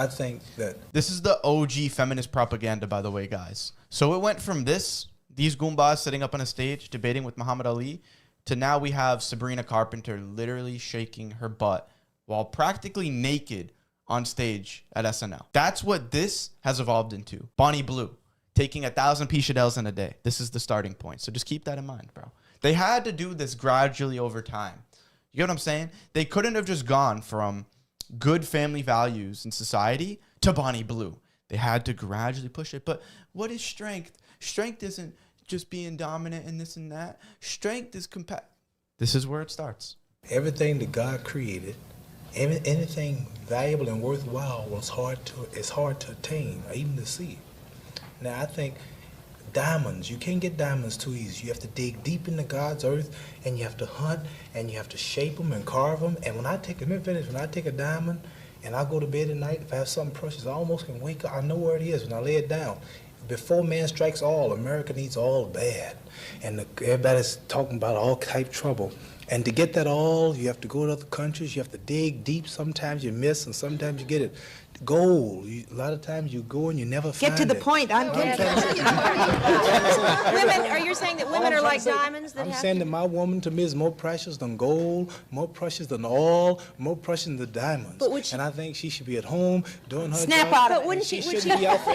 I think that this is the OG feminist propaganda, by the way, guys. So it went from these Goombas sitting up on a stage debating with Muhammad Ali to now we have Sabrina Carpenter literally shaking her butt while practically naked on stage at SNL. That's what this has evolved into. Bonnie Blue taking 1,000 Pichadels in a day. This is the starting point. So just keep that in mind, bro. They had to do this gradually over time. You get what I'm saying? They couldn't have just gone from good family values in society to Bonnie Blue. They had to gradually push it. But what is strength? Strength isn't just being dominant and this and that. Strength is This is where it starts. everything that God created, anything valuable and worthwhile is hard to attain or even to see. Now I think diamonds, you can't get diamonds too easy. You have to dig deep into God's earth, and you have to hunt, and you have to shape them and carve them. And when I take a diamond and I go to bed at night, if I have something precious, I almost can wake up. I know where it is when I lay it down. Before man strikes all, America needs all bad. And everybody's talking about all type of trouble. And to get that all, you have to go to other countries. You have to dig deep. Sometimes you miss, and sometimes you get it. Gold. A lot of times you go and you never find it. Get to the point. I'm getting Women, are you saying that women are like diamonds? I'm saying that my woman to me is more precious than gold, more precious than oil, more precious than the diamonds. And I think she should be at home doing her Snap job. out of But wouldn't she? Would she? be out for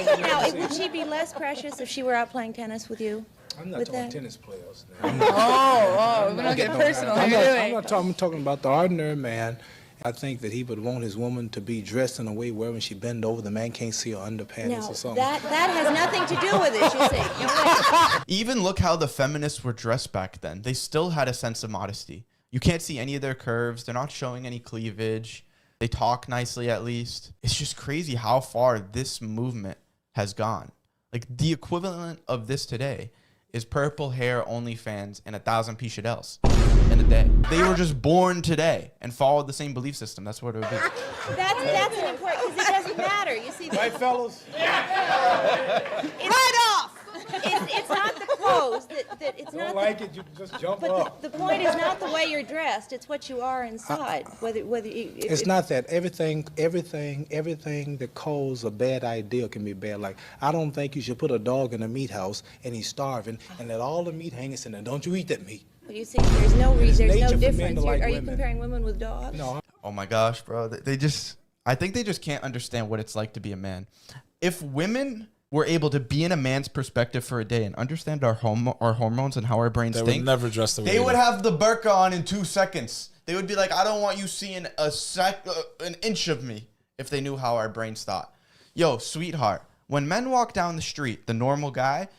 Would she be less precious if she were out playing tennis with you? I'm not talking tennis players. we don't get personal. I'm talking about the ordinary man. I think that he would want his woman to be dressed in a way where when she bend over, the man can't see her underpants or something. That has nothing to do with it, you see. Even look how the feminists were dressed back then. They still had a sense of modesty. You can't see any of their curves. They're not showing any cleavage. They talk nicely, at least. It's just crazy how far this movement has gone. Like, the equivalent of this today is purple hair OnlyFans and 1,000 Pichadels in a day. They were just born today and followed the same belief system. That's what it would be. That's an important, because it doesn't matter. You see, Right, fellas? Right off! It's not the clothes that it's Don't not. like it, you just jump But up. the point is not the way you're dressed; it's what you are inside. It's not that. Everything that causes a bad idea can be bad. Like, I don't think you should put a dog in a meat house and he's starving and let all the meat hang in there. Don't you eat that meat. Well, you see, there's no reason, there's no nature for men difference. to like Are you women. comparing women with dogs? No. Oh my gosh, bro. I think they just can't understand what it's like to be a man. If women were able to be in a man's perspective for a day and understand our hormones and how our brains think, they would never dress the way they would have the burqa on in 2 seconds. They would be like, I don't want you seeing an inch of me, if they knew how our brains thought. Yo, sweetheart, when men walk down the street, the normal guy,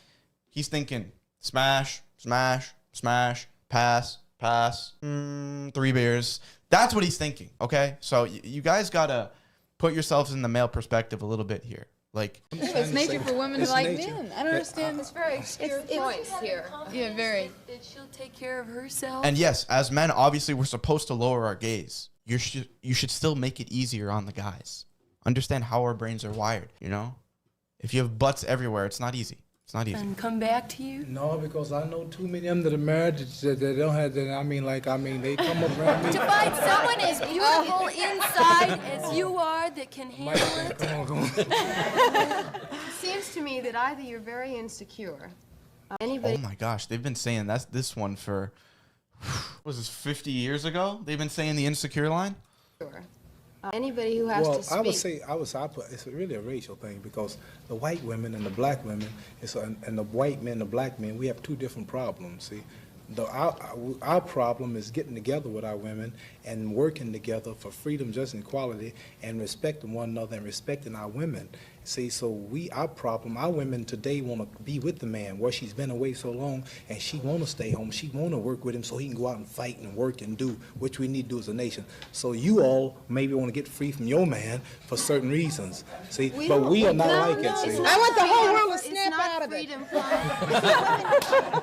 he's thinking, smash, smash, smash, pass, pass, 3 beers. That's what he's thinking, okay? So you guys got to put yourselves in the male perspective a little bit here. Like, it's nature for women to like men. I don't understand. It's very obscure points here. Yeah, very. That she'll take care of herself. and yes, as men, obviously, we're supposed to lower our gaze. You should still make it easier on the guys. Understand how our brains are wired, you know? If you have butts everywhere, it's not easy. It's not easy. And come back to you? No, because I know too many of them that are married that they don't have that. They come up around me. To find someone as beautiful inside as you are that can handle it. Come on. It seems to me that either you're very insecure. Oh my gosh, they've been saying this one for, was this 50 years ago? They've been saying the insecure line? Anybody who has to speak. It's really a racial thing, because the white women and the black women, and the white men and the black men, we have 2 different problems. See, our problem is getting together with our women and working together for freedom, justice, and equality, and respecting one another and respecting our women. See, so our women today want to be with the man where she's been away so long, and she want to stay home. She want to work with him so he can go out and fight and work and do, which we need to do as a nation. So you all maybe want to get free from your man for certain reasons. See, but we are not like it. See, I want the whole world to snap out of it.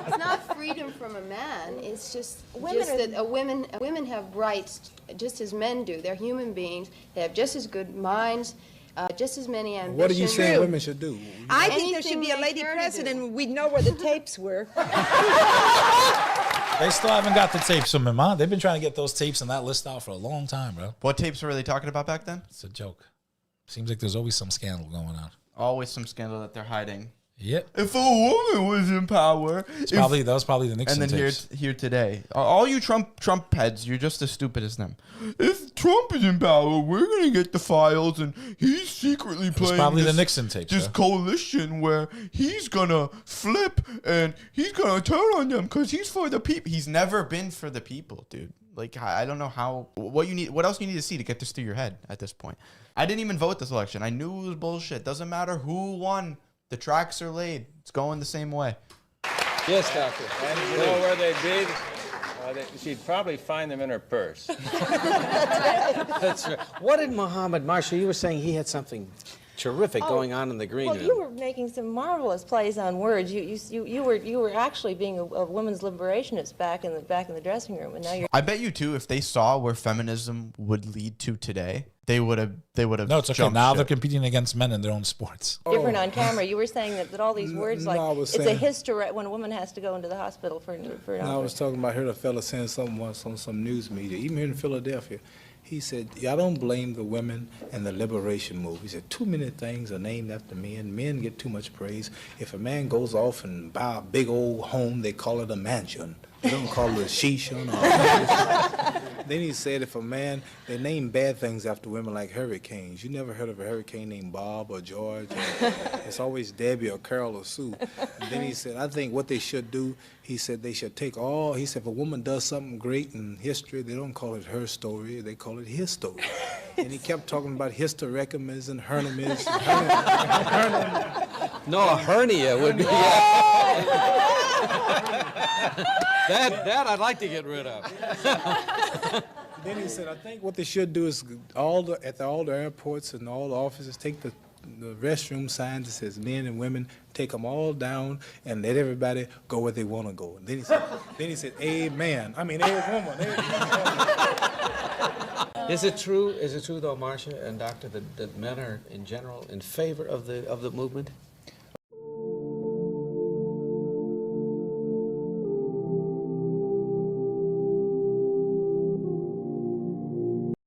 It's not freedom from a man. It's just that women have rights just as men do. They're human beings. They have just as good minds, just as many ambitions. what are you saying women should do? I think there should be a lady president and we'd know where the tapes were. They still haven't got the tapes from him, huh? They've been trying to get those tapes and that list out for a long time, bro. What tapes were they talking about back then? It's a joke. Seems like there's always some scandal going on. Always some scandal that they're hiding. Yep. If a woman was in power, That was probably the Nixon and then tapes. here today, all you Trump heads, you're just as stupid as them. If Trump is in power, we're gonna get the files, and he's secretly playing probably this, the Nixon tapes, this though. coalition where he's gonna flip and he's gonna turn on them because he's for the people. He's never been for the people, dude. Like, I don't know what else you need to see to get this through your head at this point. I didn't even vote this election. I knew it was bullshit. Doesn't matter who won. The tracks are laid. It's going the same way. Yes, doctor. And you know where they'd be? She'd probably find them in her purse. That's right. What did Muhammad, Marshall, you were saying he had something terrific going on in the green Well, room. you were making some marvelous plays on words. You were actually being a women's liberationist back in the dressing room, and now you're. I bet you too, if they saw where feminism would lead to today, they would have. No, it's okay. jumped Now ship. they're competing against men in their own sports. Different on camera. You were saying that all these words, like, I was it's a saying- hysterect when a woman has to go into the hospital for an I was talking about, I heard a fella saying something once on some news media, even here in Philadelphia. He said, y'all don't blame the women and the liberation movement. He said, too many things are named after men. Men get too much praise. If a man goes off and buy a big old home, they call it a mansion. They don't call it a shisha. Then he said, if a man, they name bad things after women like hurricanes. You never heard of a hurricane named Bob or George. It's always Debbie or Carol or Sue. And then he said, I think what they should do, he said they should take all, he said if a woman does something great in history, they don't call it her story, they call it his story. And he kept talking about hysterectomies and hernias. No, a hernia would be. That I'd like to get rid of. Then he said, I think what they should do is at all the airports and all the offices, take the restroom signs that says men and women, take them all down and let everybody go where they want to go. And then he said, amen. I mean, every woman. Is it true though, Marcia and Doctor, that men are in general in favor of the movement?